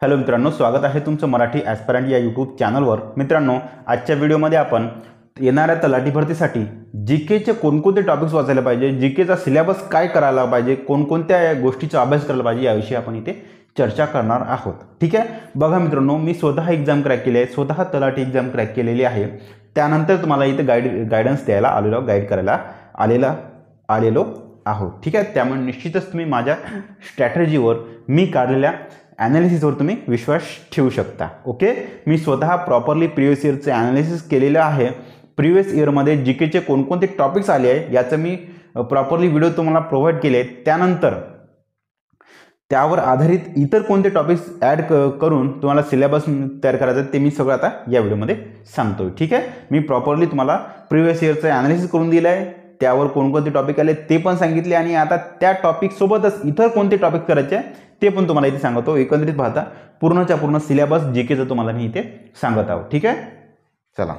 Hello मित्रांनो, स्वागत आहे तुमचं मराठी ॲस्पिरंट या यूट्यूब चॅनलवर। मित्रांनो, आजच्या व्हिडिओमध्ये आपण येणाऱ्या तलाठी भरतीसाठी जीकेचे कोणकोणते टॉपिक्स वाचायला पाहिजे, जीकेचा सिलेबस काय करायला पाहिजे, कोणकोणत्या गोष्टीचा अभ्यास करायला पाहिजे याविषयी आपण इथे चर्चा करणार आहोत। ठीक आहे, बघा मित्रांनो, मी स्वतः एक्झाम क्रॅक केली आहे, स्वतः तलाठी एक्झाम क्रॅक केलेली आहे। त्यानंतर तुम्हाला इथे गायडन्स द्यायला आलेलो, गाईड करायला आलेलो आहोत। ठीक आहे, त्यामुळे निश्चितच तुम्ही माझ्या स्ट्रॅटेजीवर मी काढलेल्या ॲनालिसिसवर तुम्ही विश्वास ठेवू शकता। ओके, मी स्वतः प्रॉपरली प्रिव्हियस इयरचे ॲनालिसिस केलेलं आहे। प्रिव्हियस इयरमध्ये जीकेचे कोणकोणते टॉपिक्स आले आहे याचं मी प्रॉपरली व्हिडिओ तुम्हाला प्रोव्हाइड केले। त्यानंतर त्यावर आधारित इतर कोणते टॉपिक्स ॲड करून तुम्हाला सिलेबस तयार करायचं ते मी सगळं आता या व्हिडिओमध्ये सांगतोय। ठीक आहे, मी प्रॉपरली तुम्हाला प्रिव्हियस इयरचं ॲनालिसिस करून दिलं आहे, त्यावर कोणकोणते टॉपिक आले ते पण सांगितले, आणि आता त्या टॉपिक सोबतच इतर कोणते टॉपिक करायचे ते पण तुम्हाला इथे सांगतो। एकंदरीत पाहता पूर्णच्या पूर्ण सिलेबस जीकेचं तुम्हाला मी इथे सांगत आहोत। ठीक आहे, चला।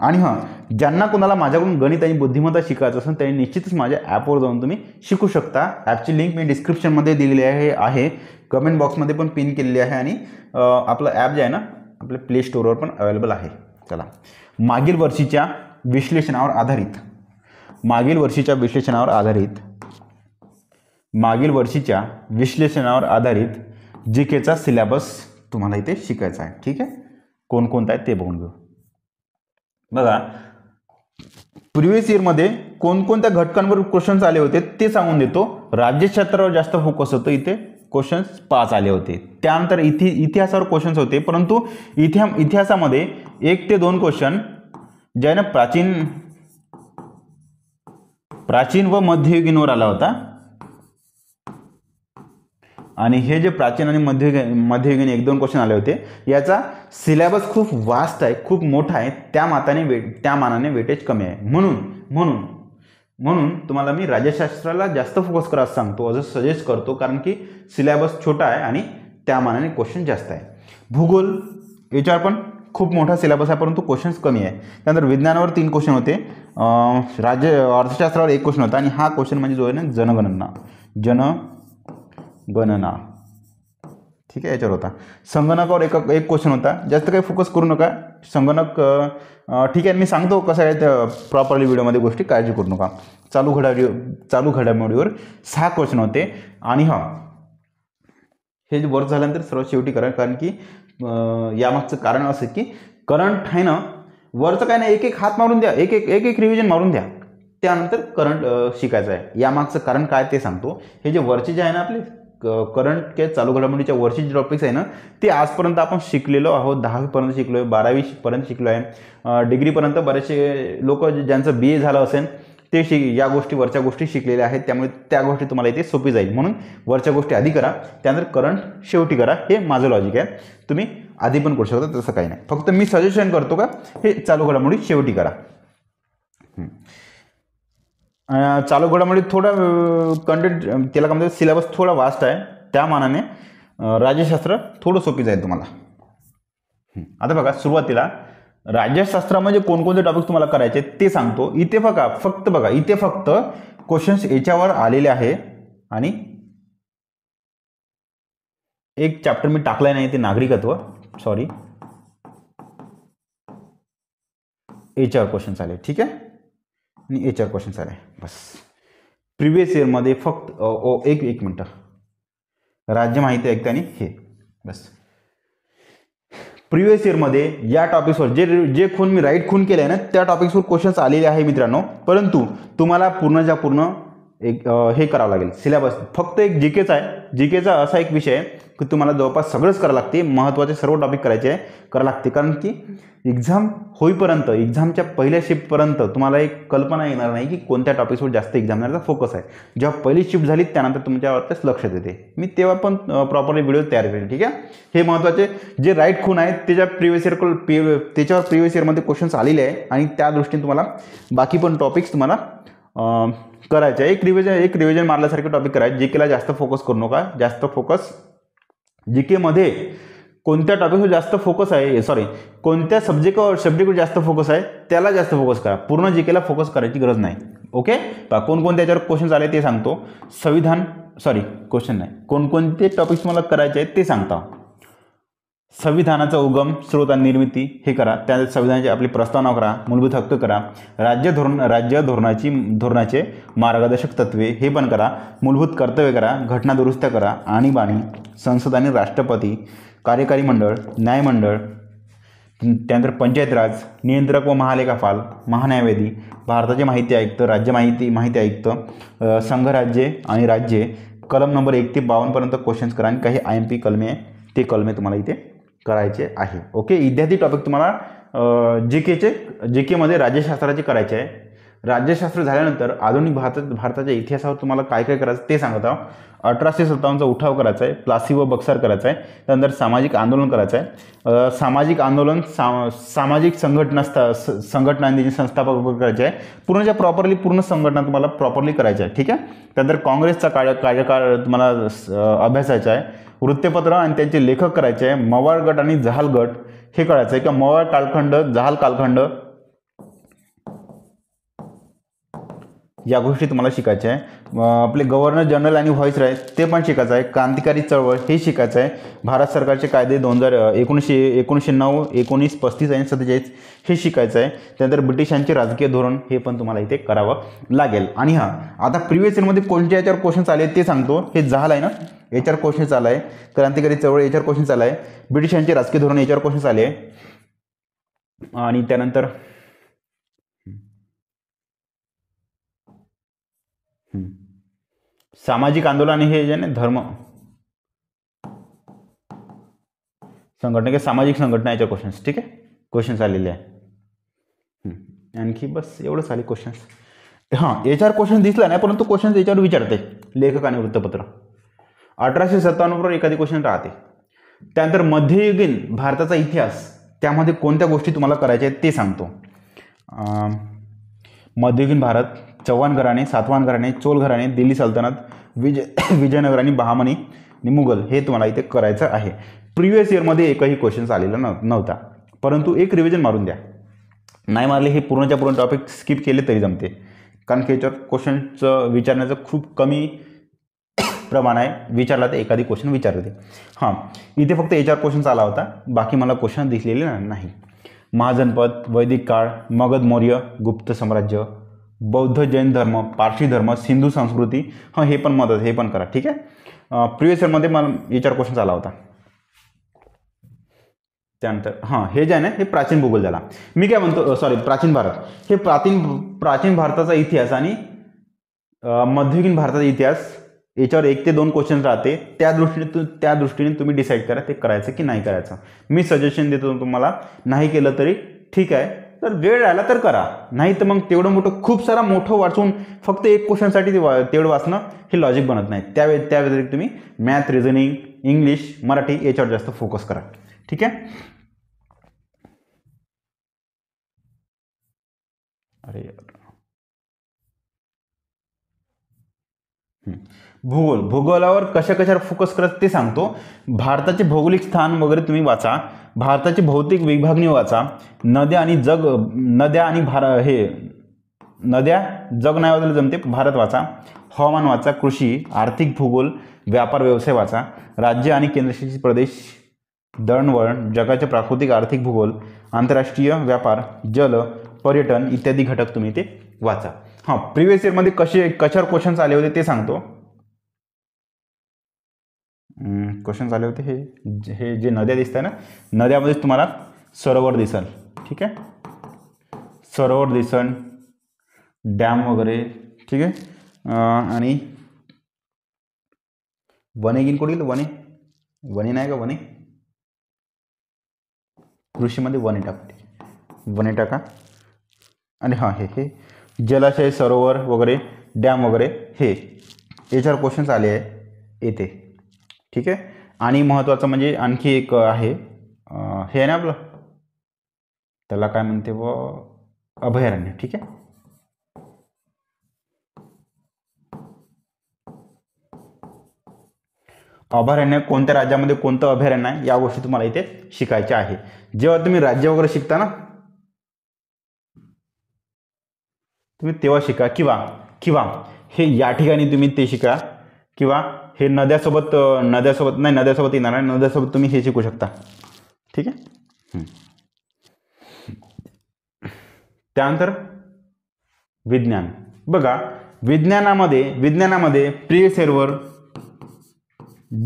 आणि हां, ज्यांना कोणाला माझ्याकडून गणित आणि बुद्धिमत्ता शिकायचं असेल त्यांनी निश्चितच माझ्या ॲपवर जाऊन तुम्ही शिकू शकता। ॲपची लिंक मी डिस्क्रिप्शनमध्ये दिलेली आहे, कमेंट बॉक्समध्ये पण पिन केलेली आहे, आणि आपलं ॲप जे आहे ना आपल्या प्ले स्टोअरवर पण अवेलेबल आहे। चला, मागील वर्षीच्या विश्लेषणावर आधारित जीकेचा सिलेबस तुम्हाला इथे शिकायचा आहे। ठीक आहे, कोणकोणता आहे ते बघून घेऊ। बघा, प्रिव्हियस इयरमध्ये कोणकोणत्या घटकांवर क्वेश्चन्स आले होते ते सांगून देतो। राज्यशास्त्रावर जास्त फोकस होतं, इथे क्वेश्चन्स 5 आले होते। त्यानंतर इतिहासावर क्वेश्चन्स होते, परंतु इतिहासामध्ये 1 ते 2 क्वेश्चन जे आहे ना प्राचीन व मध्ययुगीनवर आला होता, आणि हे जे प्राचीन आणि मध्ययुगीन 1-2 क्वेश्चन आले होते, याचा सिलेबस खूप वास्ट आहे, खूप मोठा आहे, त्या मानाने वेटेज कमी आहे। म्हणून तुम्हाला मी राज्यशास्त्राला जास्त फोकस करायला सांगतो, असं सजेस्ट करतो, कारण की सिलेबस छोटा आहे आणि त्या मानाने क्वेश्चन जास्त आहे। भूगोल याच्यावर पण खूप मोठा सिलेबस आहे, परंतु क्वेश्चन्स कमी आहे। त्यानंतर विज्ञानावर 3 क्वेश्चन होते, अर्थशास्त्रावर 1 क्वेश्चन होता, आणि हा क्वेश्चन म्हणजे जो आहे ना जनगणना। ठीक आहे, याच्यावर होता। संगणकावर एक क्वेश्चन होता, जास्त काही फोकस करू नका संगणक। ठीक आहे, मी सांगतो कसं आहे त्या प्रॉपरली व्हिडिओमध्ये गोष्टी, काळजी करू नका। चालू घडामोडीवर 6 क्वेश्चन होते, आणि हां, हे जे वर्क झाल्यानंतर सर्वात शेवटी करा, कारण की यामागचं कारण असं की करंट आहे ना, वरचं काय नाही, एक हात मारून द्या, एक रिव्हिजन मारून द्या, त्यानंतर करंट शिकायचं आहे। यामागचं कारण काय ते सांगतो। हे जे वरचे जे आहे ना आपले करंट के चालू घडामोडीच्या वरचे जे टॉपिक्स आहे ना, ते आजपर्यंत आपण शिकलेलो आहोत। 10वी पर्यंत शिकलो आहे, 12वी पर्यंत शिकलो आहे, डिग्रीपर्यंत बरेचसे लोक ज्यांचं BA झालं असेल ते या वरच्या गोष्टी शिकलेल्या आहेत, त्यामुळे त्या गोष्टी तुम्हाला इथे सोपी जाईल। म्हणून वरच्या गोष्टी आधी करा, त्यानंतर करंट शेवटी करा, हे माझं लॉजिक आहे। तुम्ही आधी पण करू शकता, तसं काही नाही, फक्त मी सजेशन करतो का हे चालू घडामोडी शेवटी करा। चालू घडामोडी थोडा कंटेंट त्याला काय म्हणतात, सिलेबस थोडा वास्ट आहे, त्या मानाने राज्यशास्त्र थोडं सोपी जाईल तुम्हाला। आता बघा, सुरुवातीला राज्यशास्त्रामध्ये कोणकोणते टॉपिक तुम्हाला करायचे ते सांगतो। इथे फक्त क्वेश्चन्स याच्यावर आलेले आहे, आणि एक चॅप्टर मी टाकलाय नाही, ते नागरिकत्व, सॉरी, याच्यावर क्वेश्चन्स आले। ठीक आहे, आणि याच्यावर क्वेश्चन्स आले, बस। प्रिव्हियस इयरमध्ये फक्त एक मिनटं, राज्य माहिती ऐकता, आणि हे बस। प्रिव्हियस इयरमध्ये या टॉपिक्सवर जे खून मी राईट खून केलं आहे ना, त्या टॉपिक्सवर क्वेश्चन्स आलेले आहे मित्रांनो, परंतु तुम्हाला पूर्णच्या हे करावं लागेल सिलेबस। फक्त एक जीकेचा आहे, जीकेचा असा एक विषय आहे की तुम्हाला जवळपास सगळंच करावं लागते, महत्त्वाचे सर्व टॉपिक करावं लागते, कारण की एक्झाम होईपर्यंत, एक्झामच्या पहिल्या शिफ्टपर्यंत तुम्हाला एक कल्पना येणार नाही की कोणत्या टॉपिक्सवर जास्त एक्झामिनरचा फोकस आहे। जेव्हा पहिली शिफ्ट झाली त्यानंतर तुमच्यावरच लक्षात येते, मी तेव्हा पण प्रॉपरली व्हिडिओ तयार करेल। ठीक आहे, हे महत्त्वाचे जे राईट खून आहे त्याच्यावर प्रिव्हियस इयरमध्ये क्वेश्चन्स आलेले आहे, आणि त्या दृष्टीने तुम्हाला बाकी पण टॉपिक्स तुम्हाला करायचे आहे। एक रिव्हिजन मारल्यासारखे टॉपिक करायचे, जीकेला जास्त फोकस करू नका। जास्त फोकस जीकेमध्ये कोणत्या टॉपिकवर जास्त फोकस आहे, कोणत्या सब्जेक्टवर जास्त फोकस आहे त्याला जास्त फोकस करा, पूर्ण जीकेला फोकस करायची गरज नाही। ओके, कोणकोणत्या याच्यावर क्वेश्चन्स आले ते सांगतो। कोणकोणते टॉपिक्स मला करायचे आहेत ते सांगता। संविधानाचा उगम, स्रोत आणि निर्मिती हे करा. त्या संविधानाची आपली प्रस्तावना करा. मूलभूत हक्क करा. राज्य धोरणाचे मार्गदर्शक तत्वे हे पण करा. मूलभूत कर्तव्य करा. घटना दुरुस्त्या करा. आणीबाणी, संसद आणि राष्ट्रपती, कार्यकारी मंडळ, न्यायमंडळ, त्यानंतर पंचायत राज, नियंत्रक व महालेखापाल, महान्यायवादी, भारताचे माहिती आयुक्त, राज्य माहिती आयुक्त, संघराज्ये आणि राज्ये. कलम नंबर 1 ते 52 पर्यंत क्वेश्चन्स करा आणि काही IMP कलमे आहे ते कलमे तुम्हाला इथे करायचे आहे. ओके, इत्यादी टॉपिक तुम्हाला जी केमध्ये राज्यशास्त्राचे करायचे आहे. राज्यशास्त्र झाल्यानंतर आधुनिक भारताच्या इतिहासावर तुम्हाला काय काय करायचं ते सांगत आहोत. 1857चा उठाव करायचा आहे. प्लासी व बक्सर करायचा आहे. त्यानंतर सामाजिक आंदोलन करायचं आहे. सामाजिक आंदोलन सामाजिक संघटनांचे संस्थापक करायचे आहे. पूर्ण संघटना तुम्हाला प्रॉपरली करायच्या आहे. ठीक आहे. त्यानंतर काँग्रेसचा कार्यकाळ तुम्हाला अभ्यासायचा आहे. वृत्तपत्र आणि त्यांचे लेखक करायचे आहे. मवाळ गट आणि जहाल गट हे कळायचं आहे. किंवा मवाळ कालखंड, जहाल कालखंड या गोष्टी तुम्हाला शिकायच्या आहे. आपले गव्हर्नर जनरल आणि व्हाईसरॉय ते पण शिकायचं आहे. क्रांतिकारी चळवळ हे शिकायचं आहे. भारत सरकारचे कायदे 1909, 19, 35 आणि 47 हे शिकायचं आहे. त्यानंतर ब्रिटिशांचे राजकीय धोरण हे पण तुम्हाला इथे करावं लागेल. आणि आता प्रिव्हियस इयरमध्ये कोणत्या याच्यावर क्वेश्चन्स आले ते सांगतो. हे जहाल आहे ना, याच्यावर क्वेश्चन्स आला आहे. क्रांतिकारी चळवळ याच्यावर क्वेश्चन्स आला आहे. ब्रिटिशांचे राजकीय धोरण याच्यावर क्वेश्चन्स आले आहे. आणि त्यानंतर सामाजिक आंदोलन हे जे आहे धर्म संघटना किंवा सामाजिक संघटना याच्या क्वेश्चन्स. ठीक आहे, क्वेश्चन्स आलेले आहे. आणखी बस एवढंच आले क्वेश्चन्स. याच्यावर क्वेश्चन दिसला नाही, परंतु क्वेश्चन्स याच्यावर विचारते लेखक आणि वृत्तपत्र. 1857 वर एखादी क्वेश्चन राहते. त्यानंतर मध्ययुगीन भारताचा इतिहास, त्यामध्ये कोणत्या गोष्टी तुम्हाला करायच्या आहेत ते सांगतो. मध्ययुगीन भारत, चव्हाण घराणे, सातवाहन घराणे, चोल घराणे, दिल्ली सल्तनत, विजयनगर आणि बहामनी आणि मुघल हे तुम्हाला इथे करायचं आहे. प्रिव्हियस इयरमध्ये एकही क्वेश्चन्स आलेला नव्हता, परंतु एक रिव्हिजन मारून द्या. नाही मारले हे पूर्णच्या पूर्ण टॉपिक स्किप केले तरी जमते, कारण की याच्यावर क्वेश्चनचं विचारण्याचं खूप कमी प्रमाण आहे. विचारला तर एखादी क्वेश्चन विचारते. इथे फक्त याच्यावर क्वेश्चन्स आला होता, बाकी मला क्वेश्चन दिसलेले नाही. महाजनपद, वैदिक काळ, मगध मौर्य, गुप्त साम्राज्य, बौद्ध जैन धर्म, पारशी धर्म, सिंधू संस्कृती हे पण मदत हे पण करा. ठीक आहे. प्रिव्हियस इयरमध्ये मला याच्यावर क्वेश्चन आला होता. त्यानंतर हे जे आहे ना हे प्राचीन भूगोल झाला. मी काय म्हणतो प्राचीन भारत, हे प्राचीन भारताचा इतिहास आणि मध्ययुगीन भारताचा इतिहास याच्यावर 1 ते 2 क्वेश्चन राहते. त्या दृष्टीने तुम्ही डिसाईड करा ते करायचं की नाही करायचं. मी सजेशन देतो तुम्हाला, नाही केलं तरी ठीक आहे, तर वेळ राहिला तर करा, नाही तर मग तेवढं खूप सारा मोठं वाचून फक्त एक क्वेश्चनसाठी तेवढं वाचणं हे लॉजिक बनत नाही. त्या व्यतिरिक्त तुम्ही मॅथ, रिझनिंग, इंग्लिश, मराठी याच्यावर जास्त फोकस करा. ठीक आहे. अरे भूगोलावर कशावर फोकस करत ते सांगतो. भारताचे भौगोलिक स्थान वगैरे तुम्ही वाचा. भारताची भौतिक विभागणी वाचा. नद्या आणि जग नाही वाचलं जमते, भारत वाचा. हवामान वाचा. कृषी, आर्थिक भूगोल, व्यापार व्यवसाय वाचा. राज्य आणि केंद्रशासित प्रदेश, दळणवळण, जगाचे प्राकृतिक आर्थिक भूगोल, आंतरराष्ट्रीय व्यापार, जल, पर्यटन इत्यादी घटक तुम्ही ते वाचा. प्रिव्हियस इयरमध्ये कशावर क्वेश्चन्स आले होते ते सांगतो. क्वेश्चन्स आले होते हे जे नद्या दिसत आहे ना, नद्यामध्ये तुम्हाला सरोवर दिसल. ठीक आहे, सरोवर दिसन, डॅम वगैरे. ठीक आहे. आणि वने गिन कोणी वने नाही का, वने कृषीमध्ये वने टाका. आणि हे जलाशय, सरोवर वगैरे, डॅम वगैरे हे याच्यावर क्वेश्चन्स आले आहे येते. ठीक आहे. आणि महत्त्वाचं म्हणजे आणखी एक आहे, हे आहे ना आपलं, त्याला काय म्हणते अभयारण्य. ठीक आहे. अभयारण्य कोणत्या राज्यामध्ये कोणतं अभयारण्य आहे या गोष्टी तुम्हाला इथे शिकायच्या आहे. जेव्हा तुम्ही राज्य वगैरे शिकता ना, तुम्ही तेव्हा शिका. किंवा हे या ठिकाणी तुम्ही ते शिका, किंवा हे नद्यासोबत येणार आहे, नद्यासोबत तुम्ही हे शिकू शकता. ठीक आहे. त्यानंतर विज्ञान. बघा विज्ञानामध्ये प्रिव्हियस इयरवर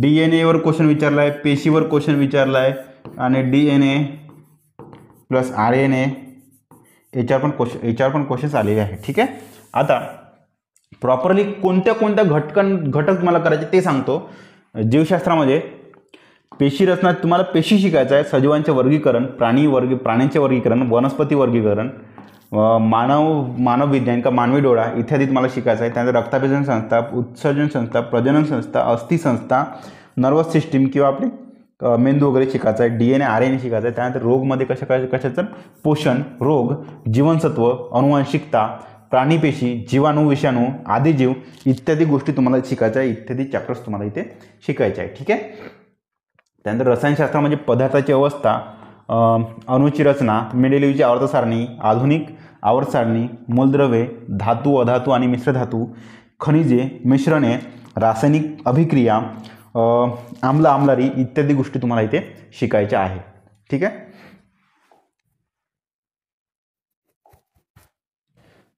DNA वर क्वेश्चन विचारला आहे, पेशीवर क्वेश्चन विचारला आहे आणि DNA प्लस RNA याच्यावर पण क्वेश्चन्स आलेले आहे. ठीक आहे. आता प्रॉपरली कोणत्या घटक मला करायचे ते सांगतो. जीवशास्त्रामध्ये पेशी रचना तुम्हाला पेशी शिकायचं आहे, सजीवांचे वर्गीकरण, प्राण्यांचे वर्गीकरण, वनस्पती वर्गीकरण, मानव विज्ञान का मानवी डोळा इत्यादी तुम्हाला शिकायचं आहे. त्यानंतर रक्ताभिसरण संस्था, उत्सर्जन संस्था, प्रजनन संस्था, अस्थि संस्था, नर्वस सिस्टीम किंवा आपली मेंदू वगैरे शिकायचा आहे. DNA RNA शिकायचं आहे. त्यानंतर रोगमध्ये कशाचं पोषण, रोग, जीवनसत्व, अनुवांशिकता, प्राणीपेशी, जीवाणू, विषाणू, आदिजीव इत्यादी गोष्टी तुम्हाला शिकायच्या आहे. इत्यादी चॅप्टर्स तुम्हाला इथे शिकायचे आहे. ठीक आहे. त्यानंतर रसायनशास्त्र म्हणजे पदार्थाची अवस्था, अणूची रचना, मेंडेलिव्हची आवर्त सारणी, आधुनिक आवर्त सारणी, मूलद्रव्ये, धातू, अधातू आणि मिश्रधातू, खनिजे, मिश्रणे, रासायनिक अभिक्रिया, आम्लारी इत्यादी गोष्टी तुम्हाला इथे शिकायच्या आहे. ठीक आहे.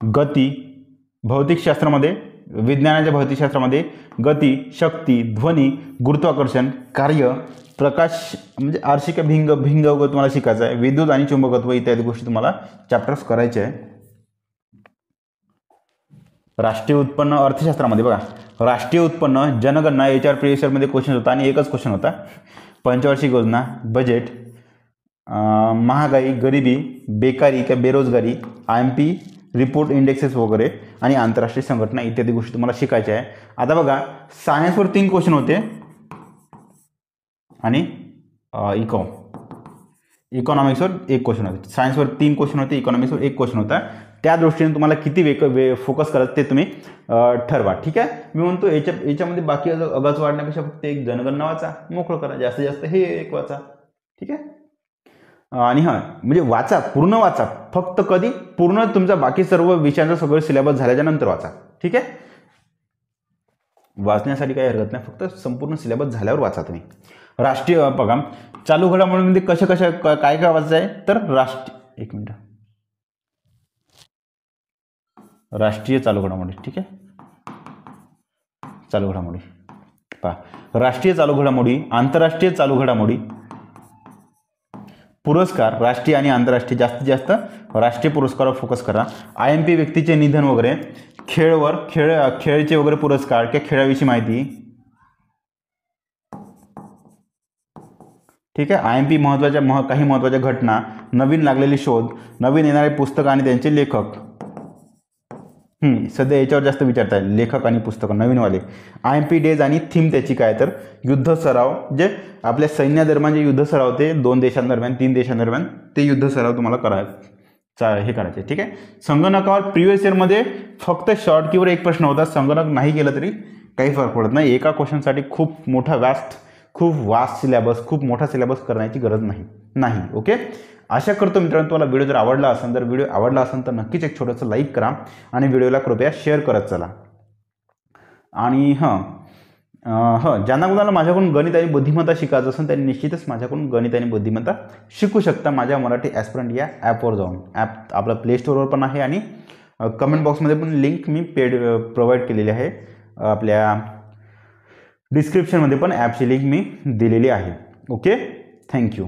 गती भौतिकशास्त्रामध्ये, विज्ञानाच्या भौतिकशास्त्रामध्ये गती, शक्ती, ध्वनी, गुरुत्वाकर्षण, कार्य, प्रकाश म्हणजे आर्षिक भिंग तुम्हाला शिकायचं आहे. विद्युत आणि चुंबकत्व इत्यादी गोष्टी तुम्हाला चॅप्टर्स करायचे आहे. राष्ट्रीय उत्पन्न अर्थशास्त्रामध्ये बघा, राष्ट्रीय उत्पन्न, जनगणना याच्यावर प्रिव्हियस इयरमध्ये क्वेश्चन होता आणि एकच क्वेश्चन होता. पंचवार्षिक योजना, बजेट, महागाई, गरिबी, बेकारी किंवा बेरोजगारी, IMP रिपोर्ट, इंडेक्सेस वगैरे आणि आंतरराष्ट्रीय संघटना इत्यादी गोष्टी तुम्हाला शिकायच्या आहे. आता बघा सायन्सवर 3 क्वेश्चन होते आणि इकॉनॉमिक्सवर 1 क्वेश्चन होते. सायन्सवर 3 क्वेश्चन होते, इकॉनॉमिक्सवर 1 क्वेश्चन होता. त्या दृष्टीने तुम्हाला किती फोकस करायचं ते तुम्ही ठरवा. ठीक आहे. मी म्हणतो याच्यामध्ये बाकी अगाच वाढण्यापेक्षा फक्त एक जनगणना वाचा, मोकळं करा. जास्तीत जास्त हे एक वाचा. ठीक आहे. आणि म्हणजे वाचा, पूर्ण वाचा. फक्त कधी पूर्ण तुमचा बाकी सर्व विषयांचा सगळं सिलेबस झाल्याच्या नंतर वाचा. ठीक आहे. वाचण्यासाठी काही हरकत नाही, फक्त संपूर्ण सिलेबस झाल्यावर वाचा तुम्ही. राष्ट्रीय बघा चालू घडामोडीमध्ये काय वाचायचं आहे तर राष्ट्रीय चालू घडामोडी. ठीक आहे. चालू घडामोडी पहा, राष्ट्रीय चालू घडामोडी, आंतरराष्ट्रीय चालू घडामोडी, पुरस्कार, राष्ट्रीय आणि आंतरराष्ट्रीय, जास्तीत जास्त राष्ट्रीय पुरस्कारावर फोकस करा. IMP व्यक्तीचे निधन वगैरे, खेळचे वगैरे पुरस्कार किंवा खेळाविषयी माहिती. ठीक आहे. IMP काही महत्त्वाच्या घटना, नवीन लागलेले शोध, नवीन येणारे पुस्तक आणि त्यांचे लेखक. सध्या याच्यावर जास्त विचारत आहे, लेखक आणि पुस्तकं नवीनवाले. IMP डेज आणि थीम त्याची काय तर युद्ध सराव, जे आपल्या सैन्यादरम्यान जे युद्ध सराव होते 2 देशांदरम्यान 3 देशांदरम्यान, ते युद्ध सराव तुम्हाला करायचे. ठीक आहे. संगणकावर प्रिव्हियस इयरमध्ये फक्त शॉर्ट कीवर 1 प्रश्न होता. संगणक नाही केलं तरी काही फरक पडत नाही. एका क्वेश्चनसाठी खूप वास्ट सिलेबस, खूप मोठा सिलेबस करण्याची गरज नाही. ओके. आशा करतो मित्रांनो तुम्हाला व्हिडिओ जर आवडला असेल तर नक्कीच एक छोटंसं लाईक करा आणि व्हिडिओला कृपया शेअर करत चला. आणि ज्यांना कोणाला माझ्याकडून गणित आणि बुद्धिमत्ता शिकायचं असेल त्यांनी निश्चितच माझ्याकडून गणित आणि बुद्धिमत्ता शिकू शकता. माझ्या मराठी ॲस्पिरंट या ॲपवर जाऊन. ॲप आपलं प्ले स्टोअरवर पण आहे आणि कमेंट बॉक्समध्ये पण लिंक मी प्रोव्हाइड केलेली आहे. आपल्या डिस्क्रिप्शनमध्ये पण ॲपची लिंक मी दिलेली आहे. ओके. थँक्यू.